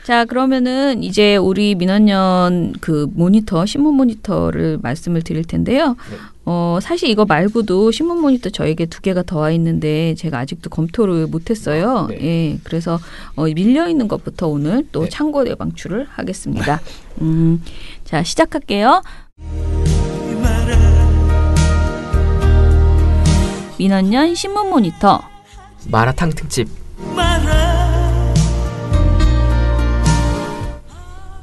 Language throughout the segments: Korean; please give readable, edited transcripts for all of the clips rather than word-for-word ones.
자, 그러면은 이제 우리 민원연 그 모니터, 신문 모니터를 말씀을 드릴 텐데요. 네. 사실 이거 말고도 신문 모니터 저에게 2개가 더 와 있는데 제가 아직도 검토를 못했어요. 네. 예, 그래서 밀려 있는 것부터 오늘 또 네. 창고 내방출을 하겠습니다. 자, 시작할게요. 민원연 신문 모니터. 마라탕 특집.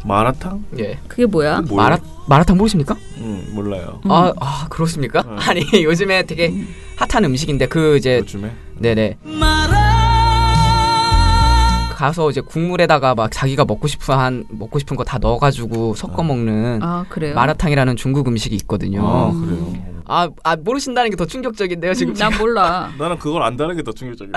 마라탕? 예. 그게 뭐야? 마라탕 모르십니까? 몰라요. 아 그렇습니까? 아니 요즘에 되게 핫한 음식인데 그 이제 요즘에? 네네. 가서 이제 국물에다가 막 자기가 먹고 싶은 거 다 넣어가지고 섞어 먹는 그래요? 마라탕이라는 중국 음식이 있거든요. 그래요. 모르신다는 게 더 충격적인데요 지금. 난 몰라. 나는 그걸 안다는 게 더 충격적이야.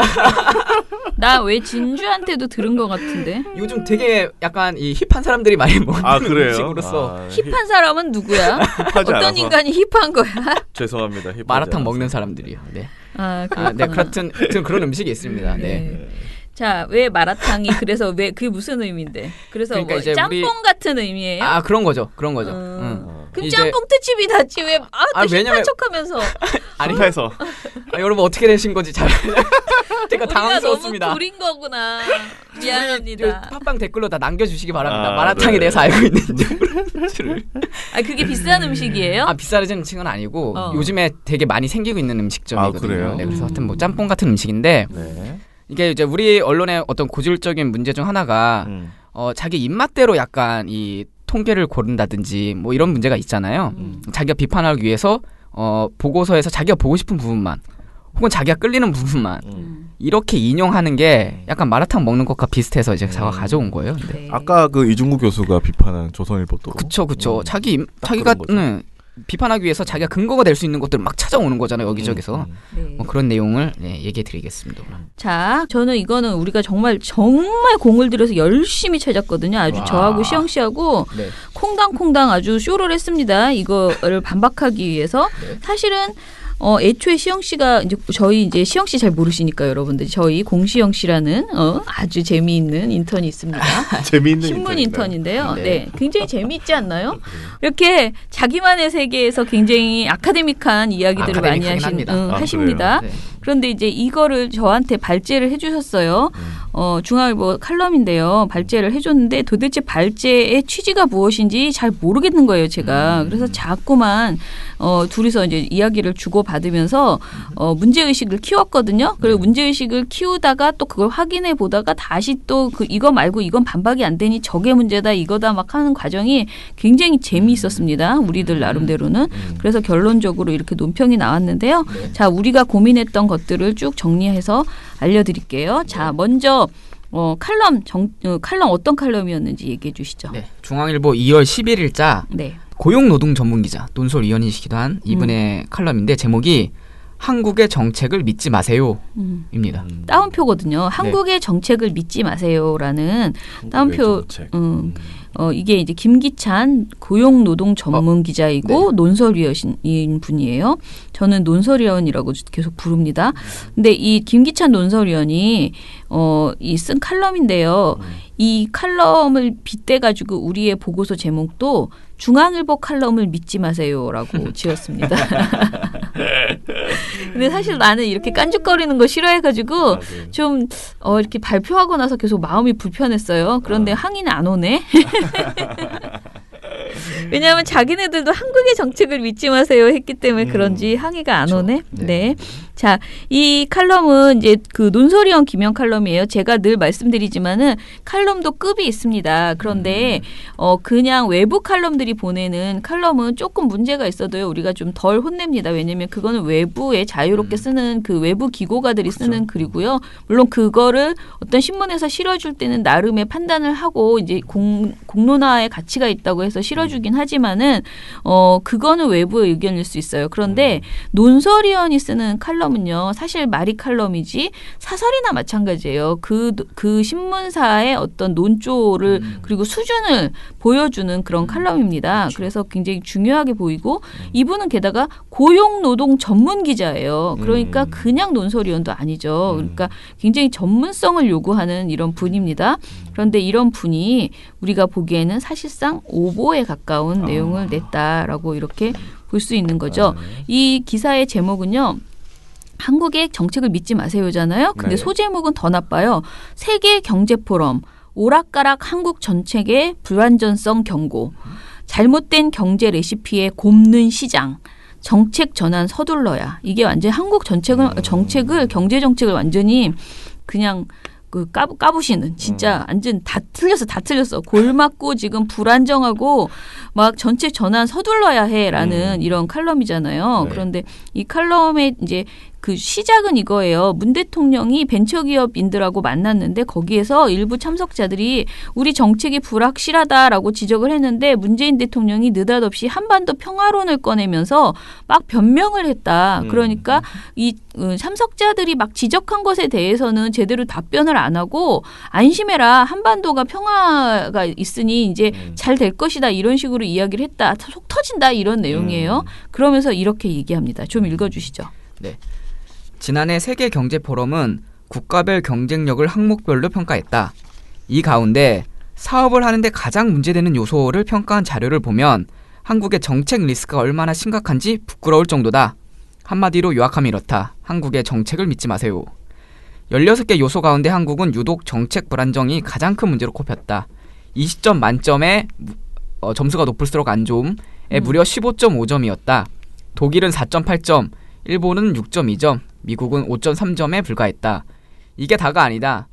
나 왜 진주한테도 들은 것 같은데? 요즘 되게 약간 이 힙한 사람들이 많이 먹는 그래요? 음식으로서 힙한 사람은 누구야? 힙하지 어떤 않아서. 인간이 힙한 거야? 죄송합니다. 힙하지 마라탕 않아서. 먹는 사람들이요. 네. 그렇구나. 네, 그렇든 그런 음식이 있습니다. 네. 자, 왜 마라탕이 그래서 왜 그게 무슨 의미인데? 그래서 그러니까 뭐 이제 짬뽕 같은 의미예요? 그런 거죠. 그런 거죠. 그럼 이제- 짬뽕 특집이 낫지 왜? 또 왜냐면- 힙한 척하면서 힙해서. 여러분 어떻게 되신 건지 잘 제가 당황스럽습니다. 우리가 너무 구린 거구나. 미안합니다. 팟빵 댓글로 다 남겨주시기 바랍니다. 아, 마라탕에 네. 대해서 알고 있는지를. 그게 비싼 음식이에요? 비싸진 층은 아니고 어. 요즘에 되게 많이 생기고 있는 음식점이거든요. 그래요? 네, 그래서 하여튼 뭐 짬뽕 같은 음식인데 네. 이게 이제 우리 언론의 어떤 고질적인 문제 중 하나가 자기 입맛대로 약간 이 통계를 고른다든지 뭐 이런 문제가 있잖아요. 자기가 비판하기 위해서 보고서에서 자기가 보고 싶은 부분만 혹은 자기가 끌리는 부분만 이렇게 인용하는 게 약간 마라탕 먹는 것과 비슷해서 이제 제가 가져온 거예요. 근데. 네. 아까 그 이중구 교수가 비판한 조선일보도. 그쵸. 자기가 그런 거죠. 비판하기 위해서 자기가 근거가 될 수 있는 것들을 막 찾아오는 거잖아요. 여기저기서. 네. 뭐 그런 내용을 얘기해드리겠습니다. 자, 저는 이거는 우리가 정말 공을 들여서 열심히 찾았거든요. 아주 저하고 시영 씨하고 네. 콩당콩당 아주 쇼를 했습니다. 이거를 반박하기 위해서. 네. 사실은 애초에 시영 씨가 이제 시영 씨 잘 모르시니까 여러분들 저희 공시영 씨라는 아주 재미있는 인턴이 있습니다. 재미있는 신문 인턴인데요. 네. 네, 굉장히 재미있지 않나요? 이렇게 자기만의 세계에서 굉장히 아카데믹한 이야기들을 많이 아카데믹하긴 합니다. 하십니다. 네. 그런데 이제 이거를 저한테 발제를 해주셨어요. 중앙일보 칼럼인데요. 발제를 해줬는데 도대체 발제의 취지가 무엇인지 잘 모르겠는 거예요, 제가. 그래서 자꾸만 둘이서 이제 이야기를 주고 받으면서 문제의식을 키웠거든요. 그리고 문제의식을 키우다가 또 그걸 확인해 보다가 다시 또 이거 말고 이건 반박이 안 되니 저게 문제다 이거다 막 하는 과정이 굉장히 재미있었습니다. 우리들 나름대로는. 그래서 결론적으로 이렇게 논평이 나왔는데요. 자, 우리가 고민했던 것들을 쭉 정리해서 알려드릴게요. 자, 먼저 칼럼 어떤 칼럼이었는지 얘기해 주시죠. 네. 중앙일보 2월 11일자 네. 고용노동 전문기자 논설위원이시기도 한 이분의 칼럼인데 제목이 한국의 정책을 믿지 마세요입니다. 따옴표거든요. 한국의 정책을 믿지 마세요라는 따옴표. 이게 이제 김기찬 고용노동 전문 기자이고 네. 논설위원인 분이에요. 저는 논설위원이라고 계속 부릅니다. 근데 이 김기찬 논설위원이 이 쓴 칼럼인데요. 이 칼럼을 빗대 가지고 우리의 보고서 제목도 중앙일보 칼럼을 믿지 마세요라고 지었습니다. 근데 사실 나는 이렇게 깐죽거리는 거 싫어해가지고 좀 이렇게 발표하고 나서 계속 마음이 불편했어요. 그런데 항의는 안 오네. 왜냐하면 자기네들도 한국의 정책을 믿지 마세요 했기 때문에 그런지 항의가 안 오네. 네. 자, 이 칼럼은 이제 그 논설위원 김영 칼럼이에요. 제가 늘 말씀드리지만은 칼럼도 급이 있습니다. 그런데 그냥 외부 칼럼들이 보내는 칼럼은 조금 문제가 있어도요. 우리가 좀 덜 혼냅니다. 왜냐하면 그거는 외부에 자유롭게 쓰는 그 외부 기고가들이 쓰는 글이고요. 물론 그거를 어떤 신문에서 실어줄 때는 나름의 판단을 하고 이제 공론화의 가치가 있다고 해서 실어주긴 하지만은 그거는 외부의 의견일 수 있어요. 그런데 논설위원이 쓰는 칼럼 칼럼은요. 사실 말이 칼럼이지 사설이나 마찬가지예요. 그 신문사의 어떤 논조를 그리고 수준을 보여주는 그런 칼럼입니다. 그렇죠. 그래서 굉장히 중요하게 보이고 이분은 게다가 고용노동 전문 기자예요. 그러니까 그냥 논설위원도 아니죠. 그러니까 굉장히 전문성을 요구하는 이런 분입니다. 그런데 이런 분이 우리가 보기에는 사실상 오보에 가까운 내용을 냈다라고 이렇게 볼 수 있는 거죠. 이 기사의 제목은요. 한국의 정책을 믿지 마세요잖아요. 근데 네. 소제목은 더 나빠요. 세계 경제 포럼 오락가락 한국 정책의 불완전성 경고. 잘못된 경제 레시피에 굼는 시장. 정책 전환 서둘러야. 이게 완전 한국 정책을 경제 정책을 완전히 그냥 까부시는 진짜 완전 다 틀렸어. 골맞고 지금 불안정하고 막 전체 전환 서둘러야 해라는 이런 칼럼이잖아요. 네. 그런데 이 칼럼의 이제 그 시작은 이거예요. 문 대통령이 벤처기업인들하고 만났는데 거기에서 일부 참석자들이 우리 정책이 불확실하다라고 지적을 했는데 문재인 대통령이 느닷없이 한반도 평화론을 꺼내면서 막 변명을 했다. 그러니까 이 참석자들이 막 지적한 것에 대해서는 제대로 답변을 안 하고 안심해라. 한반도가 평화가 있으니 이제 잘 될 것이다. 이런 식으로 이야기를 했다. 속 터진다. 이런 내용이에요. 그러면서 이렇게 얘기합니다. 좀 읽어주시죠. 네. 지난해 세계 경제 포럼은 국가별 경쟁력을 항목별로 평가했다. 이 가운데 사업을 하는데 가장 문제되는 요소를 평가한 자료를 보면 한국의 정책 리스크가 얼마나 심각한지 부끄러울 정도다. 한마디로 요약하면 이렇다. 한국의 정책을 믿지 마세요. 16개 요소 가운데 한국은 유독 정책 불안정이 가장 큰 문제로 꼽혔다. 20점 만점에 점수가 높을수록 안 좋음에 무려 15.5점이었다. 독일은 4.8점, 일본은 6.2점, 미국은 5.3점에 불과했다. 이게 다가 아니다.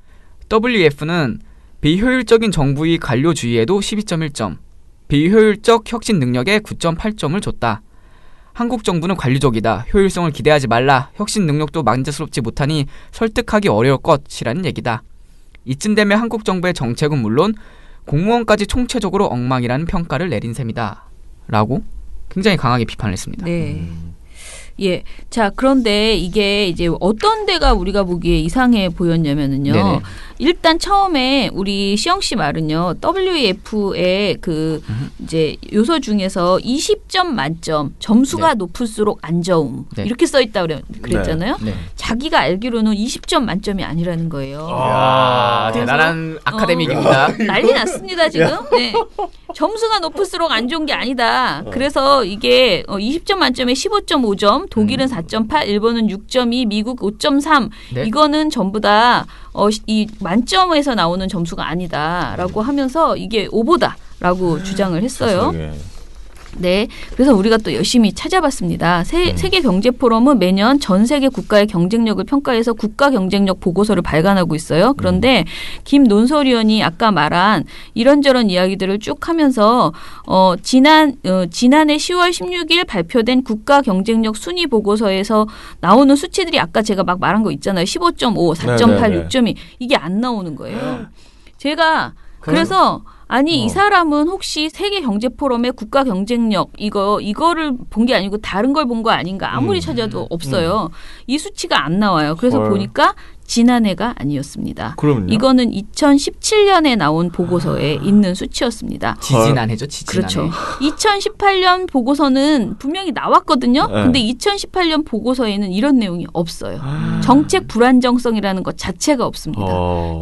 WEF는 비효율적인 정부의 관료주의에도 12.1점, 비효율적 혁신 능력에 9.8점을 줬다. 한국 정부는 관료적이다. 효율성을 기대하지 말라. 혁신 능력도 만족스럽지 못하니 설득하기 어려울 것이라는 얘기다. 이쯤 되면 한국 정부의 정책은 물론 공무원까지 총체적으로 엉망이라는 평가를 내린 셈이다. 라고 굉장히 강하게 비판을 했습니다. 네. 예. 자, 그런데 이게 이제 어떤 데가 우리가 보기에 이상해 보였냐면은요. 네네. 일단 처음에 우리 시영 씨 말은요. WEF의 그 이제 요소 중에서 20점 만점, 점수가 네. 높을수록 안 좋음. 네. 이렇게 써 있다 그랬잖아요. 네. 자기가 알기로는 20점 만점이 아니라는 거예요. 이야, 그래서- 대단한 아카데믹입니다. 난리 났습니다, 지금. 네. 점수가 높을수록 안 좋은 게 아니다. 그래서 이게 20점 만점에 15.5점, 독일은 4.8, 일본은 6.2, 미국 5.3. 네. 이거는 전부 다 이 만점에서 나오는 점수가 아니다라고 하면서 이게 오보다라고 주장을 했어요. 세상에. 네. 그래서 우리가 또 열심히 찾아봤습니다. 세계 경제 포럼은 매년 전 세계 국가의 경쟁력을 평가해서 국가 경쟁력 보고서를 발간하고 있어요. 그런데 김 논설위원이 아까 말한 이런저런 이야기들을 쭉 하면서 지난해 10월 16일 발표된 국가 경쟁력 순위 보고서에서 나오는 수치들이 아까 제가 막 말한 거 있잖아요. 15.5, 4.8, 네네네. 6.2 이게 안 나오는 거예요. 제가 그래서 아니 이 사람은 혹시 세계 경제 포럼의 국가 경쟁력 이거를 본 게 아니고 다른 걸 본 거 아닌가 아무리 찾아도 없어요. 이 수치가 안 나와요. 그래서 헐. 보니까 지난해가 아니었습니다. 그럼요. 이거는 2017년에 나온 보고서에 있는 수치였습니다. 지지난해죠, 지지난해. 그렇죠. 2018년 보고서는 분명히 나왔거든요. 네. 근데 2018년 보고서에는 이런 내용이 없어요. 정책 불안정성이라는 것 자체가 없습니다.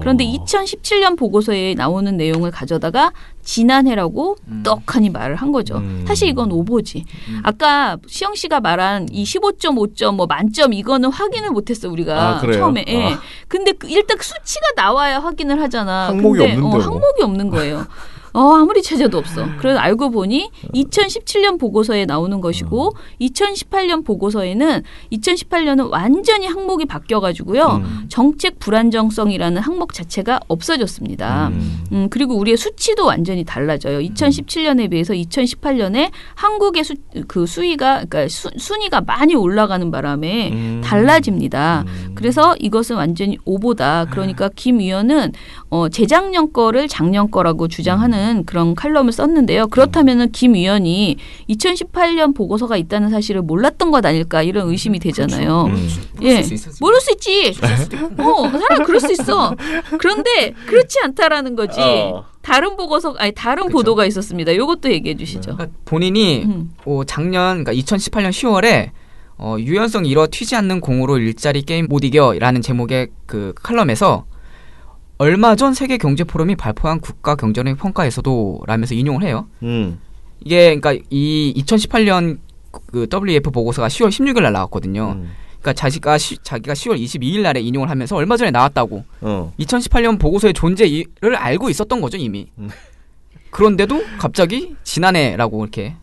그런데 2017년 보고서에 나오는 내용을 가져다가 지난해라고 떡하니 말을 한 거죠. 사실 이건 오보지. 아까 시영 씨가 말한 이 15.5점 뭐 만점 이거는 확인을 못했어 우리가 아, 그래요? 처음에. 예. 근데 일단 수치가 나와야 확인을 하잖아. 항목이 근데, 없는데 뭐. 항목이 없는 거예요. 아무리 찾아도 없어. 그래서 알고 보니 2017년 보고서에 나오는 것이고 2018년 보고서에는 2018년은 완전히 항목이 바뀌어가지고요. 정책 불안정성이라는 항목 자체가 없어졌습니다. 그리고 우리의 수치도 완전히 달라져요. 2017년에 비해서 2018년에 한국의 수위가 그러니까 순위가 많이 올라가는 바람에 달라집니다. 그래서 이것은 완전히 오보다. 그러니까 김 위원은 재작년 거를 작년 거라고 주장하는 하는 그런 칼럼을 썼는데요. 그렇다면은 김 위원이 2018년 보고서가 있다는 사실을 몰랐던 것 아닐까 이런 의심이 되잖아요. 예, 모를 수 있지. 사람 그럴 수 있어. 그런데 그렇지 않다라는 거지. 다른 보고서 다른 보도가 있었습니다. 이것도 얘기해 주시죠. 그러니까 본인이 작년 그러니까 2018년 10월에 유연성 잃어 튀지 않는 공으로 일자리 게임 못 이겨라는 제목의 그 칼럼에서 얼마 전 세계 경제 포럼이 발표한 국가 경제력 평가에서도 라면서 인용을 해요. 이게 그러니까 이 2018년 그 WF 보고서가 10월 16일 날 나왔거든요. 그러니까 자기가 10월 22일 날에 인용을 하면서 얼마 전에 나왔다고. 2018년 보고서의 존재를 알고 있었던 거죠, 이미. 그런데도 갑자기 지난해라고 이렇게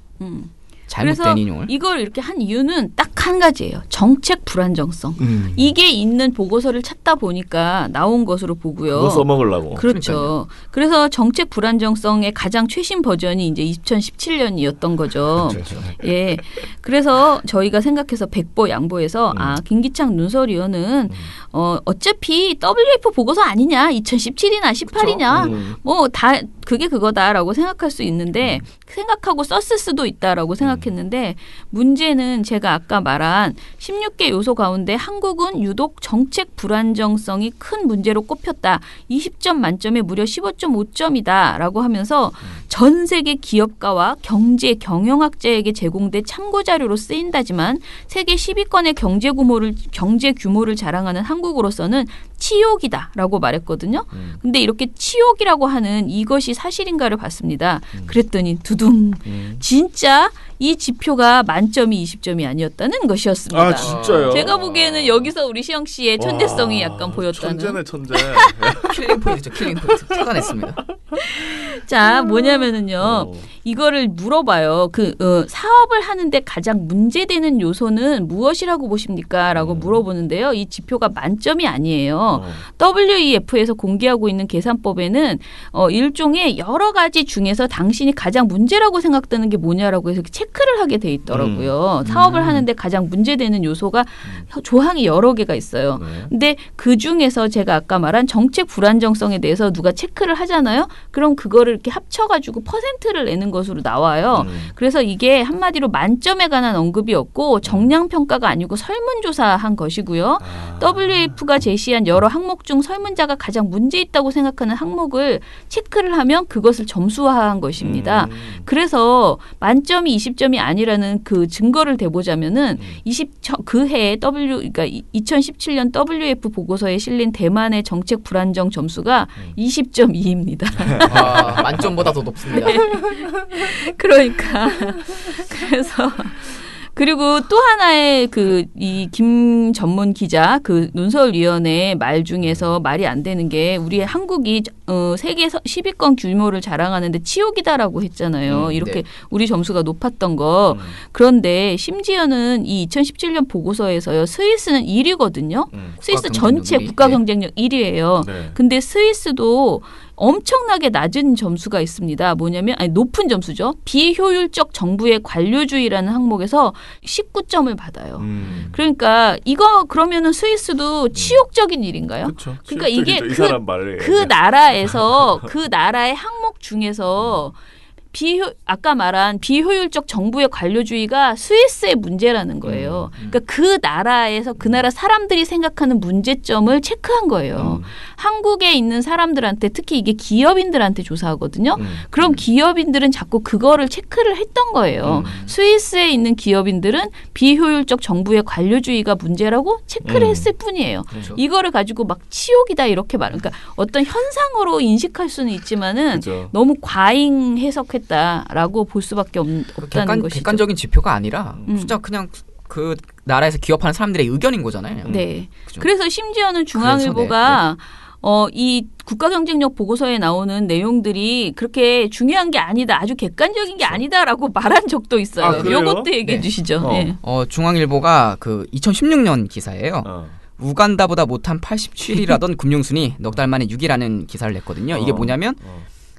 잘못된 그래서 인용을. 이걸 이렇게 한 이유는 딱 한 가지예요. 정책 불안정성. 이게 있는 보고서를 찾다 보니까 나온 것으로 보고요. 그거 써먹으려고. 그렇죠. 그래서 정책 불안정성의 가장 최신 버전이 이제 2017년이었던 거죠. 그렇죠. 예. 그래서 저희가 생각해서 백보 양보해서 김기창 논설위원은 어차피 WF 보고서 아니냐, 2017이나 18이냐, 뭐 다 그게 그거다라고 생각할 수 있는데 생각하고 썼을 수도 있다라고 생각했는데 문제는 제가 아까 말한 16개 요소 가운데 한국은 유독 정책 불안정성이 큰 문제로 꼽혔다. 20점 만점에 무려 15.5점이다라고 하면서 전 세계 기업가와 경제 경영학자에게 제공돼 참고 자료로 쓰인다지만 세계 10위권의 경제 규모를 자랑하는 한국으로서는 치욕이다라고 말했거든요. 근데 이렇게 치욕이라고 하는 이것이 사실인가를 봤습니다. 그랬더니 두둥 진짜 이 지표가 만점이 20점이 아니었다는 것이었습니다. 아 진짜요? 제가 보기에는 여기서 우리 시영 씨의 천재성이 약간 보였다는. 천재네 천재. 킬링 포인트죠. 킬링 포인트. 찾아냈습니다. 자 뭐냐면은요. 이거를 물어봐요. 사업을 하는데 가장 문제되는 요소는 무엇이라고 보십니까? 라고 물어보는데요. 이 지표가 만점이 아니에요. WEF에서 공개하고 있는 계산법에는 일종의 여러 가지 중에서 당신이 가장 문제라고 생각되는 게 뭐냐라고 해서 체크를 하게 돼 있더라고요. 사업을 하는데 가장 문제되는 요소가 조항이 여러 개가 있어요. 근데 그중에서 제가 아까 말한 정책 불안정성에 대해서 누가 체크를 하잖아요. 그럼 그거를 이렇게 합쳐가지고 퍼센트를 내는 것으로 나와요. 그래서 이게 한마디로 만점에 관한 언급이 없고 정량평가가 아니고 설문조사한 것이고요. WF가 제시한 여러 항목 중 설문자가 가장 문제 있다고 생각하는 항목을 체크를 하면 그것을 점수화한 것입니다. 그래서 만점이 20점이 아니라는 그 증거를 대보자면은 그해 그러니까 2017년 WF 보고서에 실린 대만의 정책 불안정 점수가 20.2입니다. 만점보다 더 높습니다. 그러니까 그래서 그리고 또 하나의 이 김 전문 기자 논설위원회 말 중에서 말이 안 되는 게 우리 한국이 세계 10위권 규모를 자랑하는데 치욕이다라고 했잖아요. 이렇게 네. 우리 점수가 높았던 거. 그런데 심지어는 이 2017년 보고서에서요. 스위스는 1위거든요. 스위스 전체 국가 경쟁력 1위예요. 네. 근데 스위스도 엄청나게 낮은 점수가 있습니다. 높은 점수죠. 비효율적 정부의 관료주의라는 항목에서 19점을 받아요. 그러니까 이거 그러면은 스위스도 치욕적인 일인가요? 그쵸. 그러니까 이게 이 사람 말을 그 나라에서 그 나라의 항목 중에서 아까 말한 비효율적 정부의 관료주의가 스위스의 문제라는 거예요. 그러니까 그 나라에서 그 나라 사람들이 생각하는 문제점을 체크한 거예요. 한국에 있는 사람들한테 특히 이게 기업인들한테 조사하거든요. 그럼 기업인들은 자꾸 그거를 체크를 했던 거예요. 스위스에 있는 기업인들은 비효율적 정부의 관료주의가 문제라고 체크를 했을 뿐이에요. 그렇죠. 이거를 가지고 막 치욕이다 이렇게 그러니까 어떤 현상으로 인식할 수는 있지만은 그죠. 너무 과잉 해석했다라고 볼 수밖에 없다는 것이죠. 객관적인 지표가 아니라 진짜 그냥 그 나라에서 기업하는 사람들의 의견인 거잖아요. 네. 그죠? 그래서 심지어는 중앙일보가 이 국가경쟁력 보고서에 나오는 내용들이 그렇게 중요한 게 아니다, 아주 객관적인 게 아니다라고 말한 적도 있어요. 아, 그래요? 이것도 얘기해 주시죠. 네. 중앙일보가 그 2016년 기사예요. 우간다보다 못한 87위라던 금융순위 넉 달 만에 6위라는 기사를 냈거든요. 이게 뭐냐면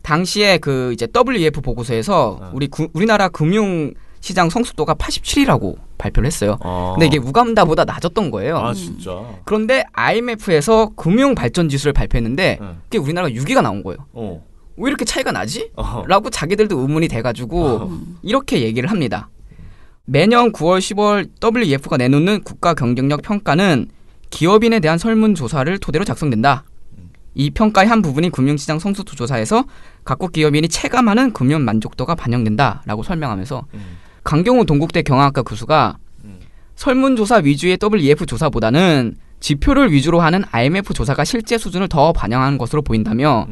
당시에 그 이제 WEF 보고서에서 우리나라 금융 시장 성숙도가 87위라고 발표를 했어요. 근데 이게 우간다보다 낮았던 거예요. 아 진짜. 그런데 IMF에서 금융 발전 지수를 발표했는데 그게 우리나라가 6위가 나온 거예요. 왜 이렇게 차이가 나지? 어허. 라고 자기들도 의문이 돼가지고 이렇게 얘기를 합니다. 매년 9월, 10월 WEF가 내놓는 국가 경쟁력 평가는 기업인에 대한 설문조사를 토대로 작성된다. 이 평가의 한 부분이 금융시장 성숙도 조사에서 각국 기업인이 체감하는 금융 만족도가 반영된다라고 설명하면서 강경호 동국대 경영학과 교수가 설문조사 위주의 WEF 조사보다는 지표를 위주로 하는 IMF 조사가 실제 수준을 더 반영하는 것으로 보인다며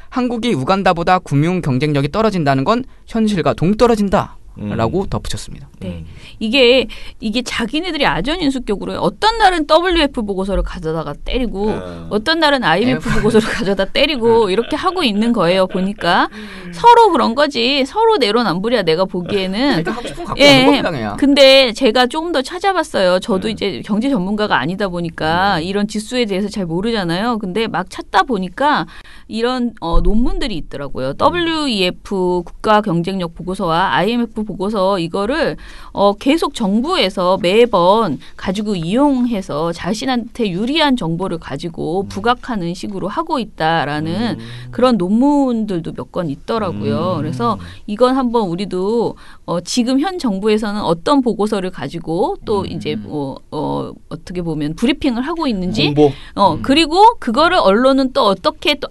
한국이 우간다보다 금융 경쟁력이 떨어진다는 건 현실과 동떨어진다. 라고 덧붙였습니다. 네. 이게 자기네들이 아전인수격으로 어떤 날은 WF 보고서를 가져다가 때리고 어떤 날은 IMF 보고서를 가져다 때리고 이렇게 하고 있는 거예요. 보니까 서로 그런 거지. 서로 내로남불이야. 내가 보기에는. 하고 싶은 거 갖고 오는 겁니다, 그냥. 근데 제가 조금 더 찾아봤어요. 저도 이제 경제 전문가가 아니다 보니까 이런 지수에 대해서 잘 모르잖아요. 근데 막 찾다 보니까 이런 논문들이 있더라고요. WEF 국가 경쟁력 보고서와 IMF 보고서 이거를 계속 정부에서 매번 가지고 이용해서 자신한테 유리한 정보를 가지고 부각하는 식으로 하고 있다라는 그런 논문들도 몇 건 있더라고요. 그래서 이건 한번 우리도 지금 현 정부에서는 어떤 보고서를 가지고 또 이제 어떻게 보면 브리핑을 하고 있는지 홍보. 그리고 그거를 언론은 또 어떻게 또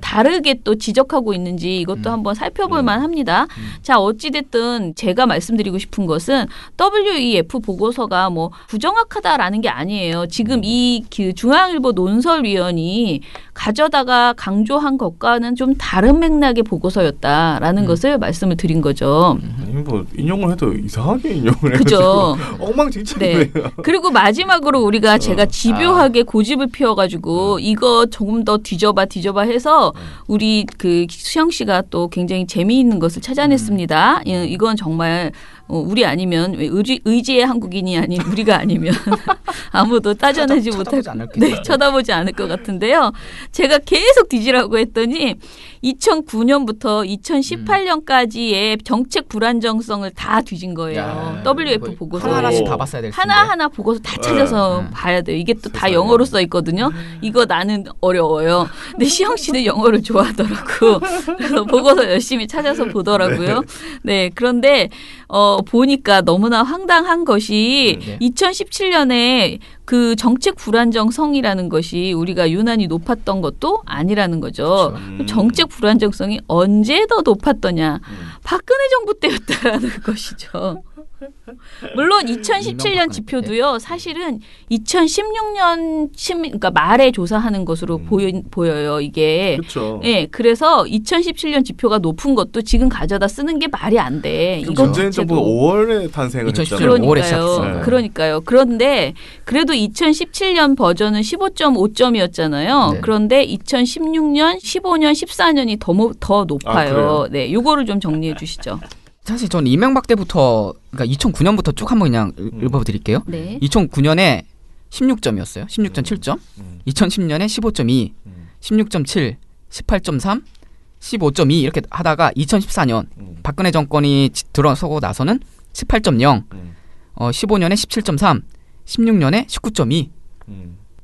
다르게 또 지적하고 있는지 이것도 한번 살펴볼 만합니다. 자, 어찌됐든 제가 말씀드리고 싶은 것은 WEF 보고서가 뭐 부정확하다라는 게 아니에요. 지금 이 중앙일보 논설위원이 가져다가 강조한 것과는 좀 다른 맥락의 보고서였다라는 것을 말씀을 드린 거죠. 아니 뭐 인용을 해도 이상하게 인용을 해요. 그죠. 엉망진창이에요. 네. 그리고 마지막으로 우리가 제가 집요하게 고집을 피워가지고 이거 조금 더 뒤져봐 해서 우리 그 수영 씨가 또 굉장히 재미있는 것을 찾아냈습니다. 이건 정말 우리 아니면 의지의 한국인이 아닌 우리가 아니면 아무도 따져내지 못할 쳐다보지 않을 것 같은데요. 제가 계속 뒤지라고 했더니 2009년부터 2018년까지의 정책 불안정성을 다 뒤진 거예요. WF 보고서 하나하나씩 다 봤어야 될 텐데. 하나하나 보고서 다 찾아서 봐야 돼요. 이게 또 다 영어로 써 있거든요. 이거 나는 어려워요. 근데 시영 씨는 영어를 좋아하더라고. 그래서 보고서 열심히 찾아서 보더라고요. 네, 그런데 보니까 너무나 황당한 것이 2017년에 그 정책 불안정성이라는 것이 우리가 유난히 높았던 것도 아니라는 거죠. 그렇죠. 정책 불안정성이 언제 더 높았더냐. 박근혜 정부 때였다라는 것이죠. 물론 2017년 지표도요. 사실은 2016년 그러니까 말에 조사하는 것으로 보여요. 이게. 그렇죠. 예, 그래서 2017년 지표가 높은 것도 지금 가져다 쓰는 게 말이 안 돼. 이거 문재인 정부가 5월에 탄생을 했잖아요. 5월에 시작했어요. 그러니까요. 그런데 그래도 2017년 버전은 15.5점이었잖아요. 네. 그런데 2016년, 15년, 14년이 더 높아요. 네, 요거를 좀 정리해 주시죠. 사실 저는 이명박 때부터 그러니까 2009년부터 쭉 한번 그냥 읽어드릴게요. 네. 2009년에 16점이었어요. 16.7점. 2010년에 15.2, 16.7, 18.3, 15.2 이렇게 하다가 2014년 박근혜 정권이 들어서고 나서는 18.0, 15년에 17.3, 16년에 19.2.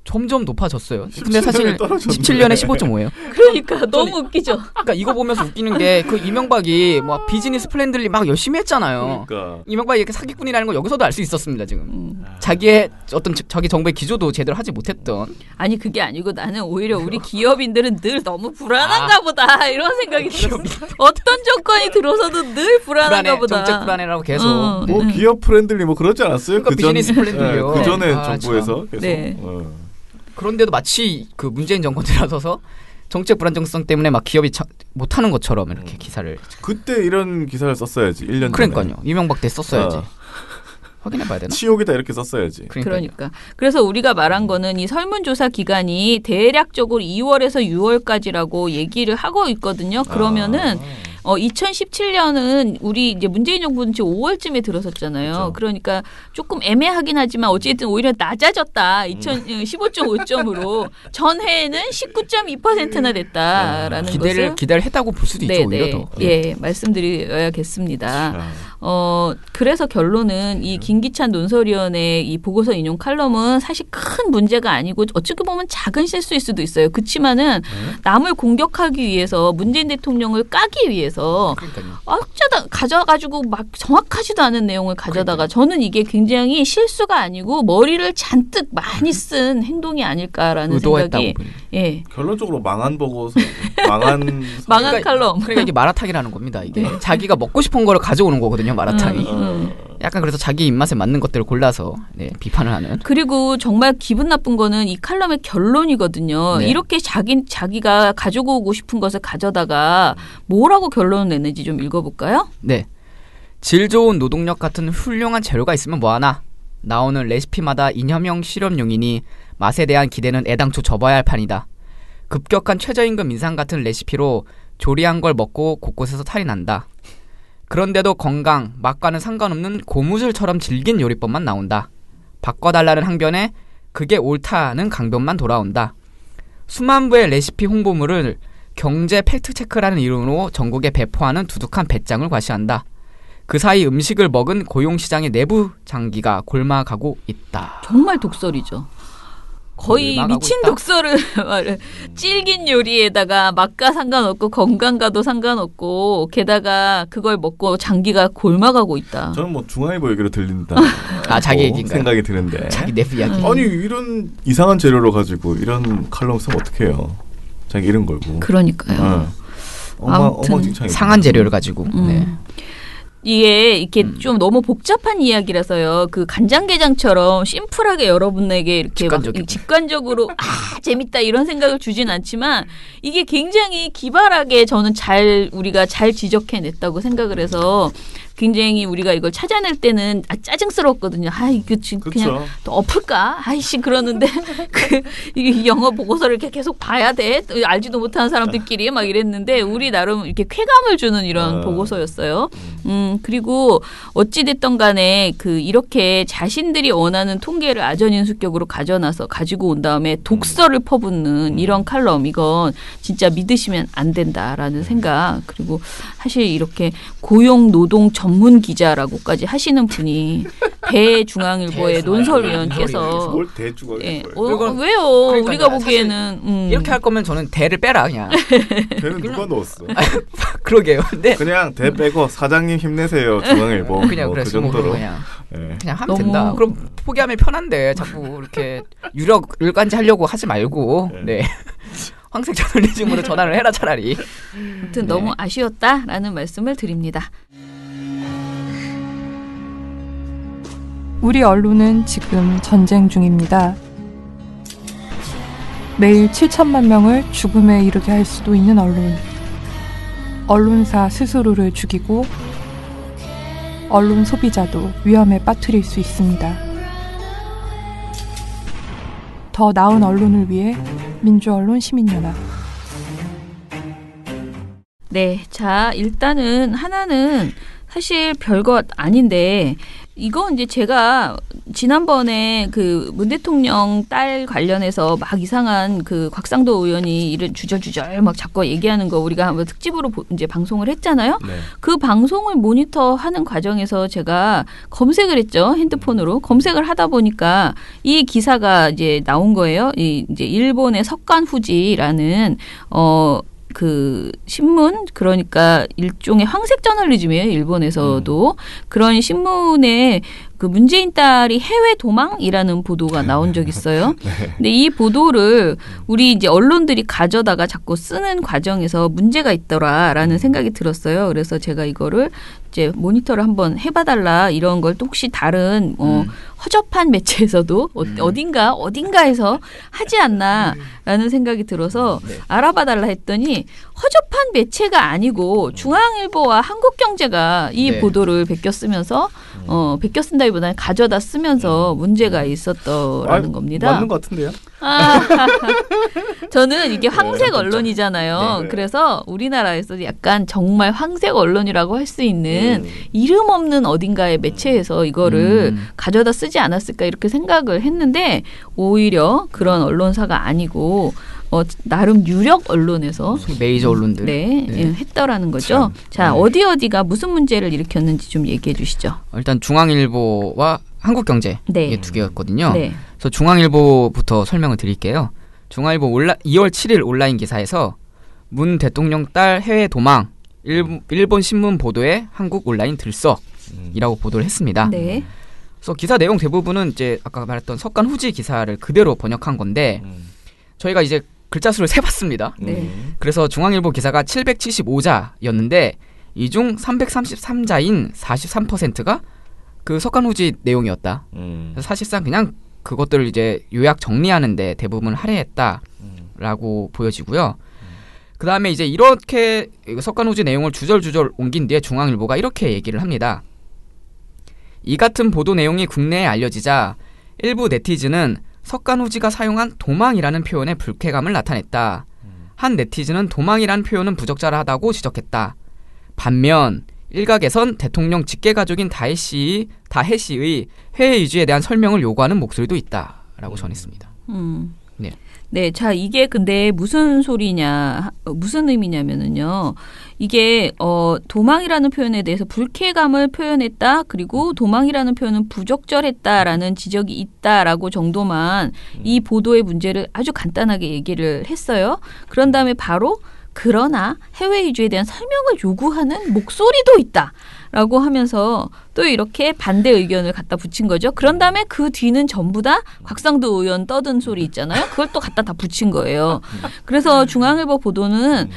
점점 높아졌어요. 근데 사실 17년에 15.5예요. 그러니까 너무 웃기죠. 그러니까 이거 보면서 웃기는 게 그 이명박이 뭐 비즈니스 플랜들이 막 열심히 했잖아요. 그러니까. 이명박이 이렇게 사기꾼이라는 걸 여기서도 알 수 있었습니다. 지금 자기의 어떤 자기 정부의 기조도 제대로 하지 못했던. 아니 그게 아니고 나는 오히려 우리 기업인들은 늘 너무 불안한가 보다 이런 생각이 들었어. 어떤 정권이 들어서도 늘 불안한가 보다. 정책 불안해라고 계속. 뭐 기업 프렌들리 뭐 그러지 않았어요? 그러니까 비즈니스 플랜들이요. 그 전에 정부에서 계속. 네. 그런데도 마치 그 문재인 정권 들어서서 정책 불안정성 때문에 막 기업이 못하는 것처럼 이렇게 기사를. 그때 이런 기사를 썼어야지. 1년 전에. 그러니까요. 이명박 때 썼어야지. 확인해봐야 되나? 치욕이다 이렇게 썼어야지. 그러니까. 그래서 우리가 말한 거는 이 설문조사 기간이 대략적으로 2월에서 6월까지라고 얘기를 하고 있거든요. 그러면은 2017년은 우리 이제 문재인 정부는 지금 5월쯤에 들어섰잖아요. 그렇죠. 그러니까 조금 애매하긴 하지만 어쨌든 오히려 낮아졌다. 15.5점으로 전해에는 19.2%나 됐다라는 기대를 했다고 볼 수도 있죠. 오히려 더. 예, 말씀드려야겠습니다. 그래서 결론은 이 김기찬 논설위원회 이 보고서 인용 칼럼은 사실 큰 문제가 아니고 어떻게 보면 작은 실수일 수도 있어요. 그렇지만은 남을 공격하기 위해서 문재인 대통령을 까기 위해서 어쩌다 가져가지고 막 정확하지도 않은 내용을 가져다가 저는 이게 굉장히 실수가 아니고 머리를 잔뜩 많이 쓴 행동이 아닐까라는 생각이. 예. 결론적으로 망한 보고서, 망한 칼럼. 그러니까 이게 마라탕이라는 겁니다. 이게 자기가 먹고 싶은 거를 가져오는 거거든요. 마라탕이. 약간 그래서 자기 입맛에 맞는 것들을 골라서 비판을 하는. 그리고 정말 기분 나쁜 거는 이 칼럼의 결론이거든요. 네. 이렇게 자기가 가지고 오고 싶은 것을 가져다가 뭐라고 결론을 냈는지 좀 읽어볼까요? 네. 질 좋은 노동력 같은 훌륭한 재료가 있으면 뭐하나. 나오는 레시피마다 이념형 실험용이니 맛에 대한 기대는 애당초 접어야 할 판이다. 급격한 최저임금 인상 같은 레시피로 조리한 걸 먹고 곳곳에서 탈이 난다. 그런데도 건강, 맛과는 상관없는 고무줄처럼 질긴 요리법만 나온다. 바꿔달라는 항변에 그게 옳다는 강변만 돌아온다. 수만 부의 레시피 홍보물을 경제 팩트체크라는 이름으로 전국에 배포하는 두둑한 배짱을 과시한다. 그 사이 음식을 먹은 고용시장의 내부 장기가 골마가고 있다. 정말 독설이죠. 거의 미친 있다? 독설을 질긴 요리에다가 맛과 상관없고 건강과도 상관없고 게다가 그걸 먹고 장기가 골마가고 있다. 저는 뭐 중앙일보 얘기로 들린다. 자기 얘기인가요? 생각이 드는데. 자기 내부 이야기. 아니 이런 이상한 재료로 가지고 이런 칼럼 쓰면 어떡해요. 자기 이름 걸고. 그러니까요. 엉망진창이. 상한 재료를 가지고. 네. 이게 이렇게 좀 너무 복잡한 이야기라서요. 그 간장게장처럼 심플하게 여러분에게 이렇게 직관적으로 재밌다 이런 생각을 주진 않지만 이게 굉장히 기발하게 저는 우리가 잘 지적해냈다고 생각을 해서 굉장히 우리가 이걸 찾아낼 때는 짜증스러웠거든요. 이거 지금 그냥 또 엎을까? 아이씨 그러는데 이 영어 보고서를 이렇게 계속 봐야 돼? 알지도 못하는 사람들끼리 막 이랬는데 우리 나름 이렇게 쾌감을 주는 이런 보고서였어요. 그리고 어찌됐던 간에 이렇게 자신들이 원하는 통계를 아전인수격으로 가지고 온 다음에 독설을 퍼붓는 이런 칼럼 이건 진짜 믿으시면 안 된다라는 생각. 그리고 사실 이렇게 고용노동 전문 기자라고까지 하시는 분이 대중앙일보의 논설위원께서 뭘 대중앙일보예요? 왜요? 우리가 보기에는 이렇게 할 거면 저는 대를 빼라 그냥. 대는 누가 넣었어? 그러게요. 근데 그냥 대 빼고 사장님 힘내세요 중앙일보. 그냥 뭐 그래 그 정도로 그냥 하면 된다. 그럼 포기하면 편한데 자꾸 이렇게 유력 일간지 하려고 하지 말고. 네. 황색 저널리즘으로 전환을 해라 차라리. 아무튼 너무 아쉬웠다라는 말씀을 드립니다. 우리 언론은 지금 전쟁 중입니다. 매일 7천만 명을 죽음에 이르게 할 수도 있는 언론. 언론사 스스로를 죽이고 언론 소비자도 위험에 빠뜨릴 수 있습니다. 더 나은 언론을 위해 민주언론 시민연합. 네, 자 일단은 하나는 사실 별것 아닌데 이거 이제 제가 지난번에 문 대통령 딸 관련해서 막 이상한 곽상도 의원이 이런 주저주저 막 자꾸 얘기하는 거 우리가 한번 특집으로 이제 방송을 했잖아요. 네. 그 방송을 모니터하는 과정에서 제가 검색을 했죠. 핸드폰으로 검색을 하다 보니까 이 기사가 이제 나온 거예요. 이제 일본의 석간후지라는 신문 그러니까 일종의 황색 저널리즘이에요. 일본에서도 그런 신문에 문재인 딸이 해외 도망이라는 보도가 나온 적이 있어요. 근데 이 보도를 우리 이제 언론들이 가져다가 자꾸 쓰는 과정에서 문제가 있더라라는 생각이 들었어요. 그래서 제가 이거를 이제 모니터를 한번 해봐달라 이런 걸 또 혹시 다른 허접한 매체에서도 어딘가에서 하지 않나라는 생각이 들어서 알아봐달라 했더니 허접한 매체가 아니고 중앙일보와 한국경제가 이 보도를 베껴 쓰면서 베껴 쓴다기보다는 가져다 쓰면서 문제가 있었더라는 겁니다. 맞는 것 같은데요? 저는 이게 황색 언론이잖아요. 네. 그래서 우리나라에서 약간 정말 황색 언론이라고 할 수 있는 이름 없는 어딘가의 매체에서 이거를 가져다 쓰지 않았을까 이렇게 생각을 했는데 오히려 그런 언론사가 아니고 나름 유력 언론에서 메이저 언론들 네. 했더라는 거죠. 자, 어디가 무슨 문제를 일으켰는지 좀 얘기해 주시죠. 일단 중앙일보와 한국경제 네. 이게 두 개였거든요. 네. 그래서 중앙일보부터 설명을 드릴게요. 중앙일보 2월 7일 온라인 기사에서 문 대통령 딸 해외 도망, 일본 신문 보도에 한국 온라인 들썩이라고 보도를 했습니다. 네. 그래서 기사 내용 대부분은 이제 아까 말했던 석간 후지 기사를 그대로 번역한 건데 저희가 이제 글자 수를 세봤습니다. 네. 그래서 중앙일보 기사가 775자였는데 이 중 333자인 43%가 그 석간 후지 내용이었다. 그래서 사실상 그냥 그것들을 이제 요약 정리하는데 대부분 할애했다라고 보여지고요. 그 다음에 이제 이렇게 석간 후지 내용을 주절주절 옮긴 뒤에 중앙일보가 이렇게 얘기를 합니다. 이 같은 보도 내용이 국내에 알려지자 일부 네티즌은 석간 후지가 사용한 도망이라는 표현에 불쾌감을 나타냈다. 한 네티즌은 도망이라는 표현은 부적절하다고 지적했다. 반면 일각에선 대통령 직계가족인 다혜 씨의 해외 이주에 대한 설명을 요구하는 목소리도 있다라고 전했습니다. 네. 네, 자, 이게 근데 무슨 소리냐, 무슨 의미냐면은요, 이게, 도망이라는 표현에 대해서 불쾌감을 표현했다, 그리고 도망이라는 표현은 부적절했다라는 지적이 있다라고 정도만 이 보도의 문제를 아주 간단하게 얘기를 했어요. 그런 다음에 바로, 그러나 해외 이주에 대한 설명을 요구하는 목소리도 있다. 라고 하면서 또 이렇게 반대 의견을 갖다 붙인 거죠. 그런 다음에 그 뒤는 전부 다 곽상도 의원 떠든 소리 있잖아요. 그걸 또 갖다 다 붙인 거예요. 그래서 중앙일보 보도는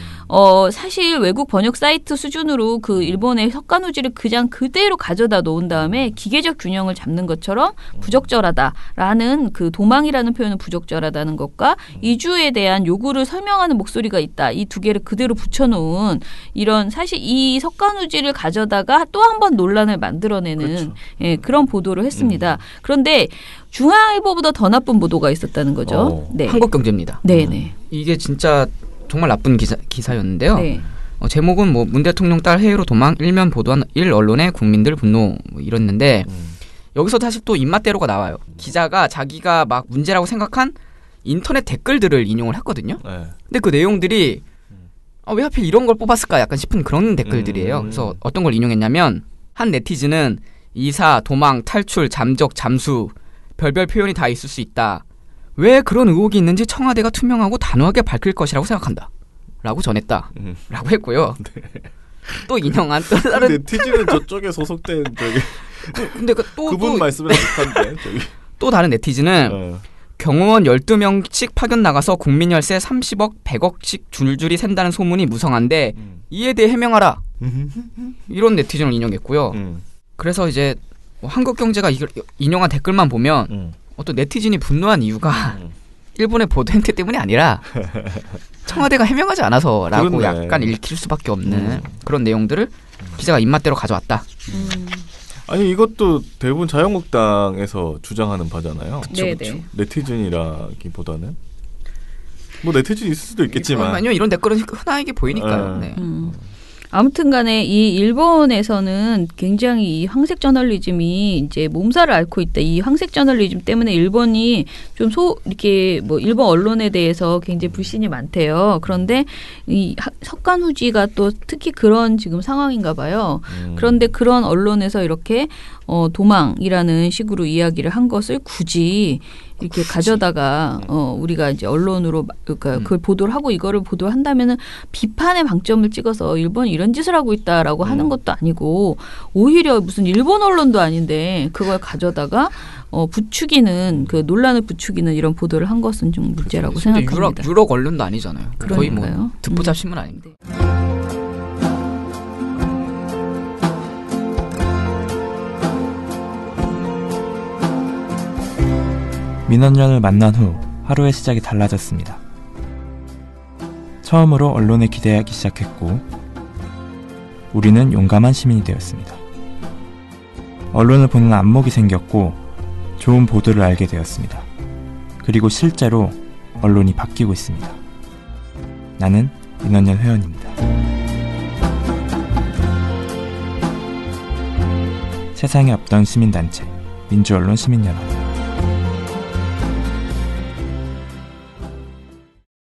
사실 외국 번역 사이트 수준으로 그 일본의 석간 후지를 그냥 그대로 가져다 놓은 다음에 기계적 균형을 잡는 것처럼 부적절하다라는 그 도망이라는 표현은 부적절하다는 것과 이주에 대한 요구를 설명하는 목소리가 있다. 이 두 개를 그대로 붙여놓은 이런 사실 이 석간 후지를 가져다가 또 한 번 논란을 만들어내는 그렇죠. 예, 그런 보도를 했습니다. 그런데 중앙일보보다 더 나쁜 보도가 있었다는 거죠. 네. 한국경제입니다. 네네. 이게 진짜 정말 나쁜 기사였는데요. 네. 제목은 뭐 문 대통령 딸 해외로 도망 일면 보도한 일언론의 국민들 분노 뭐 이랬는데 여기서 다시 또 입맛대로가 나와요. 기자가 자기가 막 문제라고 생각한 인터넷 댓글들을 인용을 했거든요. 네. 근데 그 내용들이 왜 하필 이런 걸 뽑았을까 약간 싶은 그런 댓글들이에요. 그래서 어떤 걸 인용했냐면 한 네티즌은 이사, 도망, 탈출, 잠적, 잠수 별별 표현이 다 있을 수 있다. 왜 그런 의혹이 있는지 청와대가 투명하고 단호하게 밝힐 것이라고 생각한다. 라고 전했다. 라고 했고요. 네. 또 인용한 또 다른 네티즌은 저쪽에 소속된 저기 근데 그분 말씀이랑 비슷한데 저기 또 다른 네티즌은 경호원 12명씩 파견 나가서 국민 열세 30억, 100억씩 줄줄이 샌다는 소문이 무성한데 이에 대해 해명하라. 이런 네티즌을 인용했고요. 그래서 이제 한국경제가 이걸 인용한 댓글만 보면 어떤 네티즌이 분노한 이유가 일본의 보도 행태 때문이 아니라 청와대가 해명하지 않아서라고 그렇네. 약간 읽힐 수밖에 없는 그런 내용들을 기자가 입맛대로 가져왔다. 아니 이것도 대부분 자유한국당에서 주장하는 바잖아요. 네네. 네티즌이라기보다는 뭐 네티즌 있을 수도 있겠지만 아니요 이런 댓글은 흔하게 보이니까요. 네. 아무튼 간에 이 일본에서는 굉장히 이 황색 저널리즘이 이제 몸살을 앓고 있다. 이 황색 저널리즘 때문에 일본이 좀 이렇게 뭐 일본 언론에 대해서 굉장히 불신이 많대요. 그런데 이 석간 후지가 또 특히 그런 지금 상황인가 봐요. 그런데 그런 언론에서 이렇게 도망이라는 식으로 이야기를 한 것을 굳이 이렇게 가져다가 우리가 이제 언론으로 그러니까 그걸 보도를 하고 이거를 보도한다면은 비판의 방점을 찍어서 일본이 이런 짓을 하고 있다라고 하는 것도 아니고 오히려 무슨 일본 언론도 아닌데 그걸 가져다가 부추기는 그 논란을 부추기는 이런 보도를 한 것은 좀 문제라고 생각합니다. 유럽 언론도 아니잖아요. 그러니까요. 거의 뭐 듣보잡 신문 아닙니다. 민원연을 만난 후 하루의 시작이 달라졌습니다. 처음으로 언론에 기대하기 시작했고 우리는 용감한 시민이 되었습니다. 언론을 보는 안목이 생겼고 좋은 보도를 알게 되었습니다. 그리고 실제로 언론이 바뀌고 있습니다. 나는 민원연 회원입니다. 세상에 없던 시민단체 민주언론 시민연합